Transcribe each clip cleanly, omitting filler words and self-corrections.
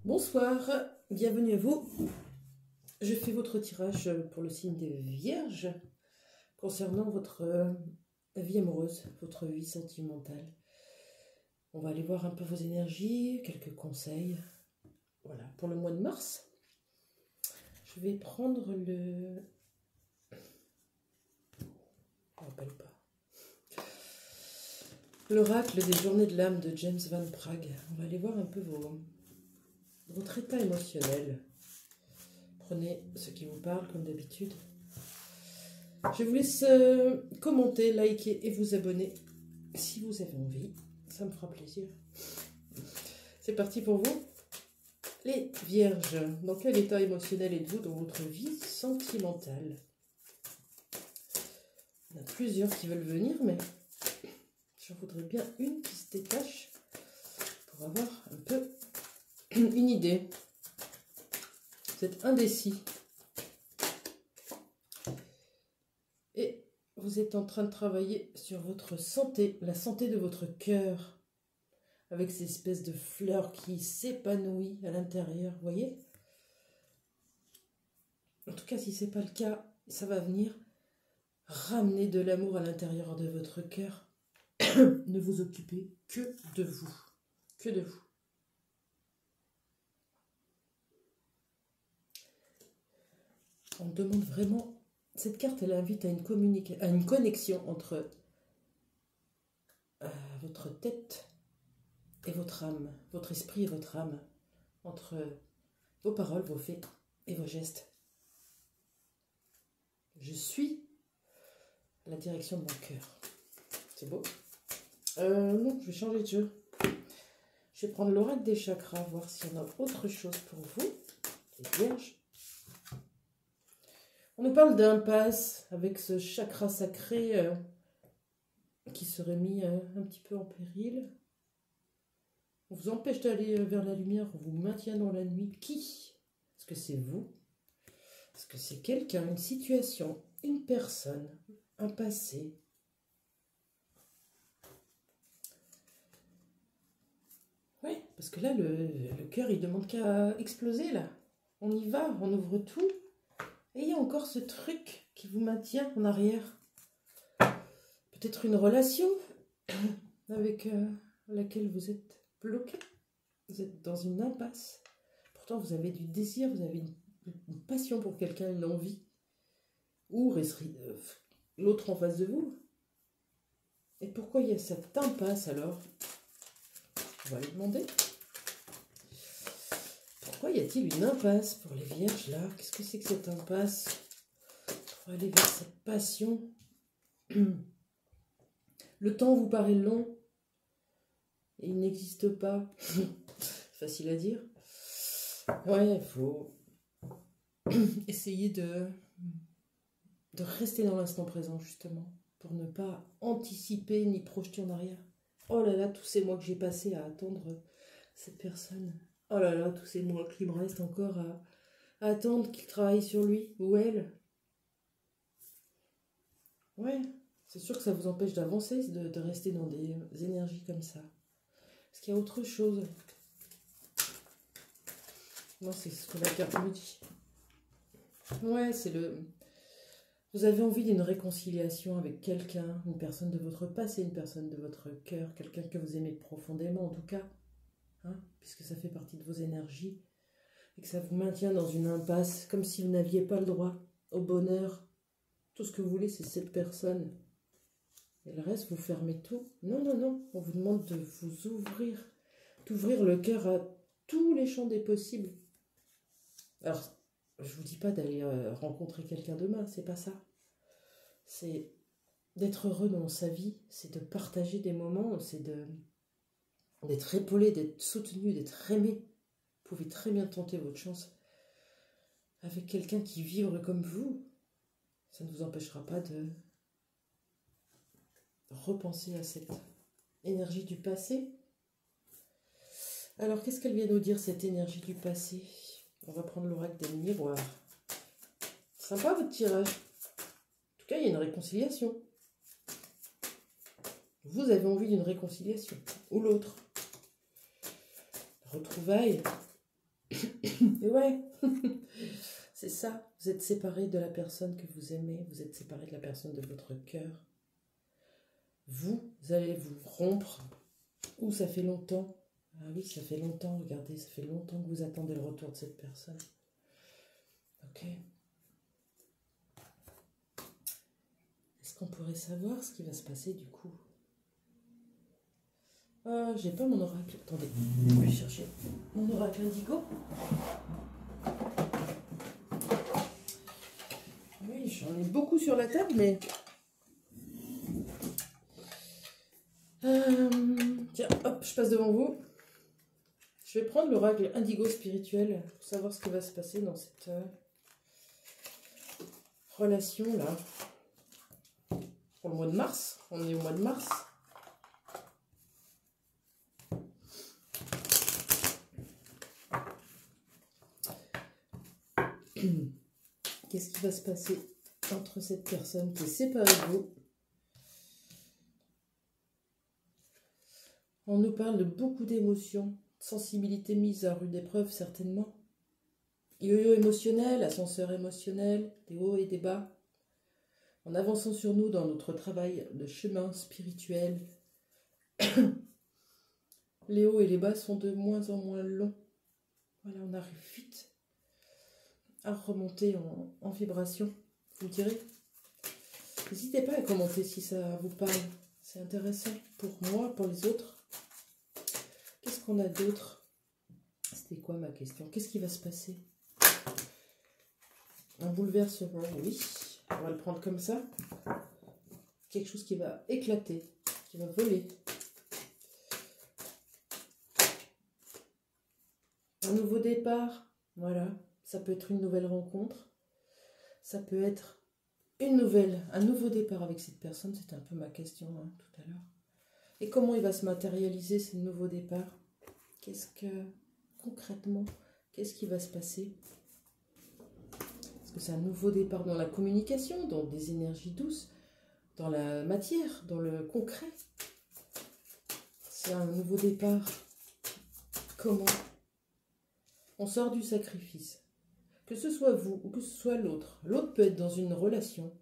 Bonsoir, bienvenue à vous. Je fais votre tirage pour le signe des Vierges concernant votre vie amoureuse, votre vie sentimentale. On va aller voir un peu vos énergies, quelques conseils. Voilà, pour le mois de mars, je vais prendre le... Je ne rappelle pas. L'oracle des journées de l'âme de James Van Praagh. On va aller voir un peu votre état émotionnel. Prenez ce qui vous parle comme d'habitude. Je vous laisse commenter, liker et vous abonner si vous avez envie. Ça me fera plaisir. C'est parti pour vous. Les Vierges, dans quel état émotionnel êtes-vous dans votre vie sentimentale? Il y en a plusieurs qui veulent venir, mais j'en voudrais bien une qui se détache pour avoir un peu une idée. Vous êtes indécis. Et vous êtes en train de travailler sur votre santé, la santé de votre cœur, avec ces espèces de fleurs qui s'épanouissent à l'intérieur, vous voyez? En tout cas, si ce n'est pas le cas, ça va venir ramener de l'amour à l'intérieur de votre cœur. Ne vous occupez que de vous. Que de vous. On demande vraiment... Cette carte, elle invite à une connexion entre votre tête et votre âme, votre esprit et votre âme, entre vos paroles, vos faits et vos gestes. Je suis la direction de mon cœur. C'est beau. Non, je vais changer de jeu. Je vais prendre l'oracle des chakras, voir s'il y en a autre chose pour vous, les Vierges. On nous parle d'impasse avec ce chakra sacré qui serait mis un petit peu en péril. On vous empêche d'aller vers la lumière, on vous maintient dans la nuit. Qui? Est-ce que c'est vous? Est-ce que c'est quelqu'un, une situation, une personne, un passé? Oui, parce que là, le cœur, il demande qu'à exploser, là. On y va, on ouvre tout. Et il y a encore ce truc qui vous maintient en arrière. Peut-être une relation avec laquelle vous êtes bloqué. Vous êtes dans une impasse. Pourtant, vous avez du désir, vous avez une passion pour quelqu'un, une envie. Ou l'autre en face de vous. Et pourquoi il y a cette impasse alors? On va lui demander. Pourquoi y a-t-il une impasse pour les Vierges là? Qu'est-ce que c'est que cette impasse? Pour aller vers cette passion. Le temps vous paraît long et il n'existe pas. Facile à dire. Ouais, il faut essayer de rester dans l'instant présent justement, pour ne pas anticiper ni projeter en arrière. Oh là là, tous ces mois que j'ai passé à attendre cette personne. Oh là là, tous ces mois qu'il me reste encore à attendre qu'il travaille sur lui ou elle. Ouais, c'est sûr que ça vous empêche d'avancer, de rester dans des énergies comme ça. Est-ce qu'il y a autre chose? Non, c'est ce que la carte me dit. Ouais, c'est le... Vous avez envie d'une réconciliation avec quelqu'un, une personne de votre passé, une personne de votre cœur, quelqu'un que vous aimez profondément en tout cas. Hein, puisque ça fait partie de vos énergies, et que ça vous maintient dans une impasse, comme si vous n'aviez pas le droit au bonheur. Tout ce que vous voulez, c'est cette personne. Et le reste, vous fermez tout. Non, non, non, on vous demande de vous ouvrir, d'ouvrir le cœur à tous les champs des possibles. Alors, je vous dis pas d'aller rencontrer quelqu'un demain, c'est pas ça. C'est d'être heureux dans sa vie, c'est de partager des moments, c'est d'être épaulé, d'être soutenu, d'être aimé. Vous pouvez très bien tenter votre chance avec quelqu'un qui vibre comme vous. Ça ne vous empêchera pas de repenser à cette énergie du passé. Alors, qu'est-ce qu'elle vient nous dire, cette énergie du passé? On va prendre l'oracle des miroirs. Sympa votre tirage. En tout cas, il y a une réconciliation. Vous avez envie d'une réconciliation, ou l'autre. Retrouvailles. Et ouais, c'est ça. Vous êtes séparé de la personne que vous aimez. Vous êtes séparé de la personne de votre cœur. Vous allez vous rompre. Ou ça fait longtemps. Ah oui, ça fait longtemps, regardez, ça fait longtemps que vous attendez le retour de cette personne. Ok. Est-ce qu'on pourrait savoir ce qui va se passer du coup? Ah, j'ai pas mon oracle. Attendez, je vais chercher mon oracle indigo. Oui, j'en ai beaucoup sur la table, mais... Tiens, hop, je passe devant vous. Je vais prendre l'oracle indigo spirituel pour savoir ce qui va se passer dans cette relation-là. Pour le mois de mars, on est au mois de mars. Qu'est-ce qui va se passer entre cette personne qui est séparée de vous? On nous parle de beaucoup d'émotions, sensibilité mise à rude épreuve certainement. Yo-yo émotionnel, ascenseur émotionnel, des hauts et des bas. En avançant sur nous dans notre travail de chemin spirituel, les hauts et les bas sont de moins en moins longs. Voilà, on arrive vite à remonter en vibration. Vous me direz? N'hésitez pas à commenter si ça vous parle. C'est intéressant pour moi, pour les autres. Qu'est-ce qu'on a d'autre? C'était quoi ma question? Qu'est-ce qui va se passer? Un bouleversement, oui. On va le prendre comme ça. Quelque chose qui va éclater, qui va voler. Un nouveau départ, voilà. Ça peut être une nouvelle rencontre. Ça peut être un nouveau départ avec cette personne. C'était un peu ma question tout à l'heure. Et comment il va se matérialiser ce nouveau départ? Concrètement, qu'est-ce qui va se passer? Est-ce que c'est un nouveau départ dans la communication, dans des énergies douces, dans la matière, dans le concret? C'est un nouveau départ. Comment? On sort du sacrifice. Que ce soit vous ou que ce soit l'autre. L'autre peut être dans une relation.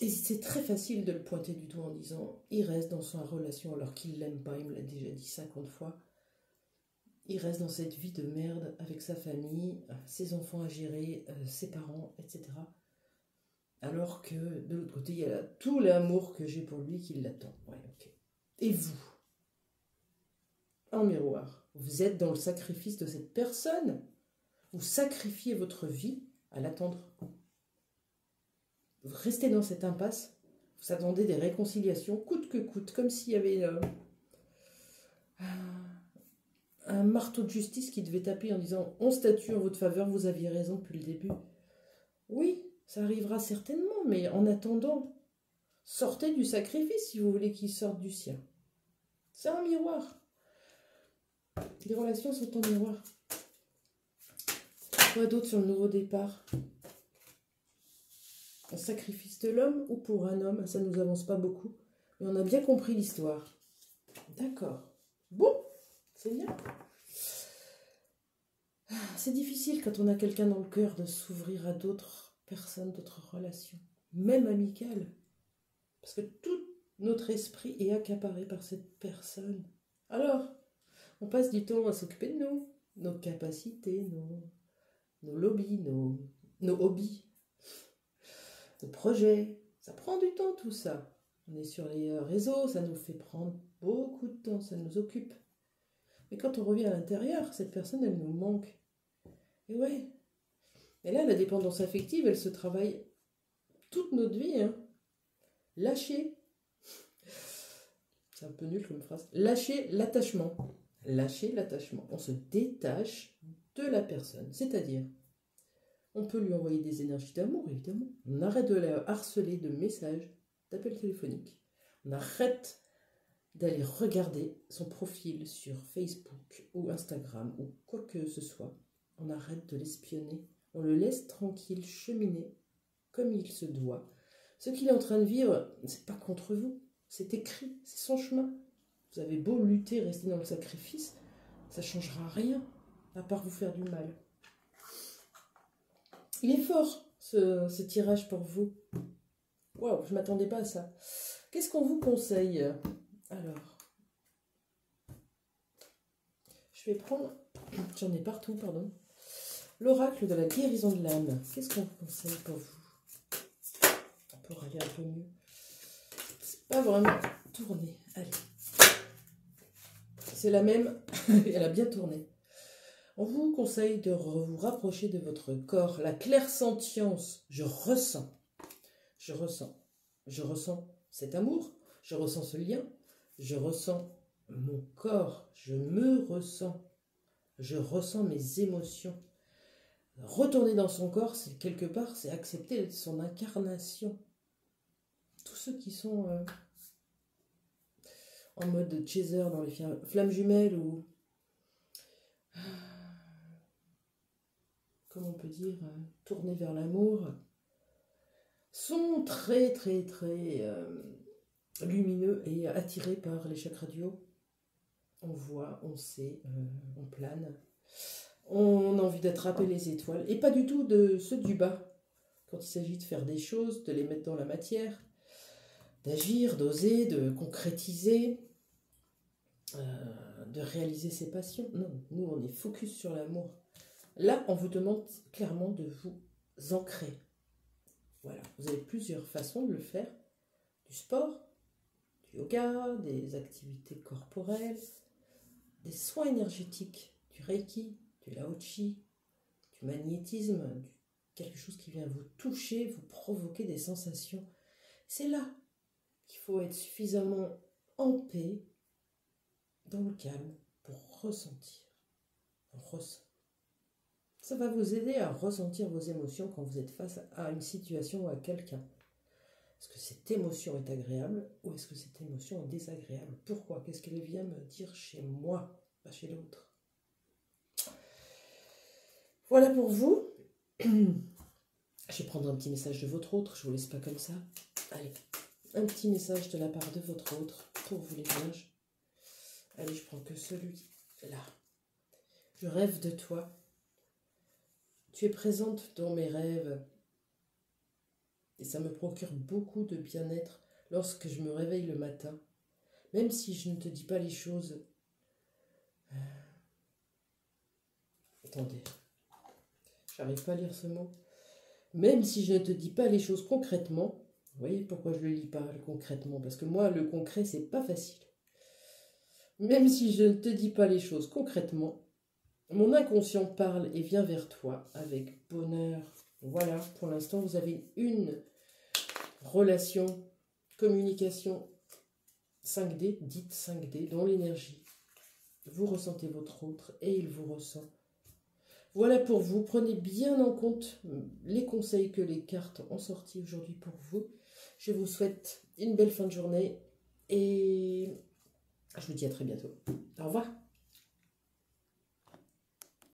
Et c'est très facile de le pointer du doigt en disant il reste dans sa relation alors qu'il ne l'aime pas, il me l'a déjà dit 50 fois. Il reste dans cette vie de merde avec sa famille, ses enfants à gérer, ses parents, etc. Alors que de l'autre côté, il y a tout l'amour que j'ai pour lui qui l'attend. Ouais, ok. Et vous, en miroir, vous êtes dans le sacrifice de cette personne. Vous sacrifiez votre vie à l'attendre. Vous restez dans cette impasse. Vous attendez des réconciliations, coûte que coûte, comme s'il y avait un marteau de justice qui devait taper en disant « On statue en votre faveur, vous aviez raison depuis le début. » Oui, ça arrivera certainement, mais en attendant, sortez du sacrifice si vous voulez qu'il sorte du sien. C'est un miroir. Les relations sont en miroir. Quoi d'autre sur le nouveau départ? Un sacrifice de l'homme ou pour un homme? Ça ne nous avance pas beaucoup, mais on a bien compris l'histoire. D'accord. Bon, c'est bien. C'est difficile quand on a quelqu'un dans le cœur de s'ouvrir à d'autres personnes, d'autres relations, même amicales. Parce que tout notre esprit est accaparé par cette personne. Alors, on passe du temps à s'occuper de nous, nos capacités, nos lobbies, nos hobbies, nos projets. Ça prend du temps tout ça. On est sur les réseaux, ça nous fait prendre beaucoup de temps, ça nous occupe. Mais quand on revient à l'intérieur, cette personne, elle nous manque. Et ouais. Et là, la dépendance affective, elle se travaille toute notre vie. Lâcher. C'est un peu nul comme phrase. Lâcher l'attachement. Lâcher l'attachement. On se détache de la personne. C'est-à-dire, on peut lui envoyer des énergies d'amour, évidemment. On arrête de la harceler de messages, d'appels téléphoniques. On arrête d'aller regarder son profil sur Facebook ou Instagram ou quoi que ce soit. On arrête de l'espionner. On le laisse tranquille cheminer comme il se doit. Ce qu'il est en train de vivre, c'est pas contre vous. C'est écrit, c'est son chemin. Vous avez beau lutter, rester dans le sacrifice, Ça ne changera rien, à part vous faire du mal. Il est fort, ce tirage pour vous. Waouh, je ne m'attendais pas à ça. Qu'est-ce qu'on vous conseille? Alors, je vais prendre, j'en ai partout, pardon. L'oracle de la guérison de l'âme. Qu'est-ce qu'on vous conseille pour vous? Pour aller un peu mieux. C'est pas vraiment tourné. Allez. C'est la même, elle a bien tourné. On vous conseille de vous rapprocher de votre corps. La clairsentience, je ressens cet amour, je ressens ce lien, je ressens mon corps, je me ressens, je ressens mes émotions. Retourner dans son corps, c'est quelque part, c'est accepter son incarnation. Tous ceux qui sont en mode chaser dans les flammes jumelles ou comment on peut dire, tournés vers l'amour, sont très lumineux et attirés par les chakras du haut. On voit, on sait, on plane. On a envie d'attraper les étoiles. Et pas du tout de ceux du bas. Quand il s'agit de faire des choses, de les mettre dans la matière, d'agir, d'oser, de concrétiser, de réaliser ses passions. Non, nous on est focus sur l'amour. Là, on vous demande clairement de vous ancrer. Voilà, vous avez plusieurs façons de le faire. Du sport, du yoga, des activités corporelles, des soins énergétiques, du reiki, du lao-chi, du magnétisme, quelque chose qui vient vous toucher, vous provoquer des sensations. C'est là qu'il faut être suffisamment en paix, dans le calme, pour ressentir. On ressent. Ça va vous aider à ressentir vos émotions quand vous êtes face à une situation ou à quelqu'un. Est-ce que cette émotion est agréable ou est-ce que cette émotion est désagréable? Pourquoi? Qu'est-ce qu'elle vient me dire chez moi, pas chez l'autre? Voilà pour vous. Je vais prendre un petit message de votre autre, je ne vous laisse pas comme ça. Allez, un petit message de la part de votre autre pour vous les anges. Allez, je prends que celui-là. Je rêve de toi. Tu es présente dans mes rêves. Et ça me procure beaucoup de bien-être lorsque je me réveille le matin. Même si je ne te dis pas les choses. Attendez. J'arrive pas à lire ce mot. Même si je ne te dis pas les choses concrètement. Vous voyez pourquoi je ne le lis pas concrètement? Parce que moi, le concret, c'est pas facile. Même si je ne te dis pas les choses concrètement, mon inconscient parle et vient vers toi avec bonheur. Voilà, pour l'instant, vous avez une relation, communication 5D, dite 5D, dans l'énergie. Vous ressentez votre autre et il vous ressent. Voilà pour vous. Prenez bien en compte les conseils que les cartes ont sortis aujourd'hui pour vous. Je vous souhaite une belle fin de journée et je vous dis à très bientôt. Au revoir.